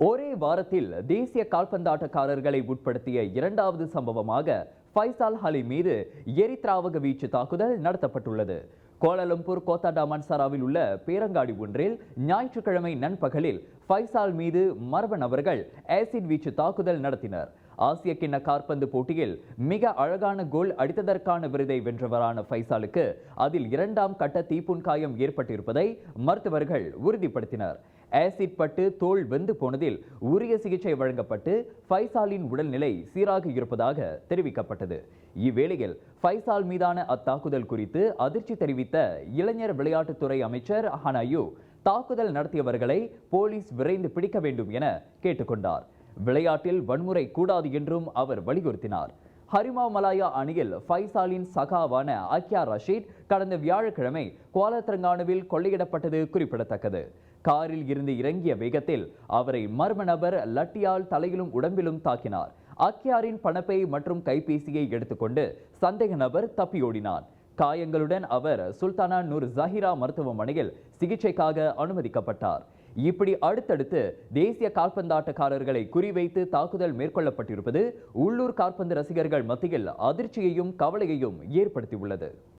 ஒரே வாரத்தில் தேசிய கால்பந்தாட்டக்காரர்களை உட்படுத்திய இரண்டாவது சம்பவமாக ஃபைசால் அலி மீது எரித்ராவக வீச்சு தாக்குதல் நடத்தப்பட்டுள்ளது. கோலாலம்பூர் கோத்தாடா மன்சாராவில் உள்ள பேரங்காடி ஒன்றில் ஞாயிற்றுக்கிழமை நண்பகலில் ஃபைசால் மீது மர்ம நபர்கள் ஆசிட் வீச்சு தாக்குதல் நடத்தினர். ஆசிய கிண்ண காற்பந்து போட்டியில் மிக அழகான கோல் அடித்ததற்கான விருதை வென்றவரான ஃபைசாலுக்கு அதில் இரண்டாம் கட்ட தீப்புண்காயம் ஏற்பட்டிருப்பதை மருத்துவர்கள் உறுதிப்படுத்தினர். ஆசிட் பட்டு தோல் வெந்து போனதில் உரிய சிகிச்சை வழங்கப்பட்டு ஃபைசாலின் உடல்நிலை சீராக இருப்பதாக தெரிவிக்கப்பட்டது. இவ்வேளையில் ஃபைசால் மீதான அத்தாக்குதல் குறித்து அதிர்ச்சி தெரிவித்த இளைஞர் விளையாட்டுத்துறை அமைச்சர் ஹனாயு தாக்குதல் நடத்தியவர்களை போலீஸ் விரைந்து பிடிக்க வேண்டும் என கேட்டுக்கொண்டார். விளையாட்டில் வன்முறை கூடாது என்றும் அவர் வலியுறுத்தினார். ஹரிமா மலாயா அணியில் ஃபைசாலின் சகாவான அக்யா ரஷீத் கடந்த வியாழக்கிழமை குவாலத்ரங்கானுவில் கொள்ளையிடப்பட்டது குறிப்பிடத்தக்கது. காரில் இருந்து இறங்கிய வேகத்தில் அவரை மர்ம நபர் லட்டியால் தலையிலும் உடம்பிலும் தாக்கினார். அக்யாரின் பணப்பை மற்றும் கைபேசியை எடுத்துக்கொண்டு சந்தேக நபர் தப்பியோடினார். காயங்களுடன் அவர் சுல்தானா நூர் ஜஹீரா மருத்துவமனையில் சிகிச்சைக்காக அனுமதிக்கப்பட்டார். இப்படி அடுத்தடுத்து தேசிய கால்பந்தாட்டக்காரர்களை குறிவைத்து தாக்குதல் மேற்கொள்ளப்பட்டிருப்பது உள்ளூர் கால்பந்து ரசிகர்கள் மத்தியில் அதிர்ச்சியையும் கவலையையும் ஏற்படுத்தியுள்ளது.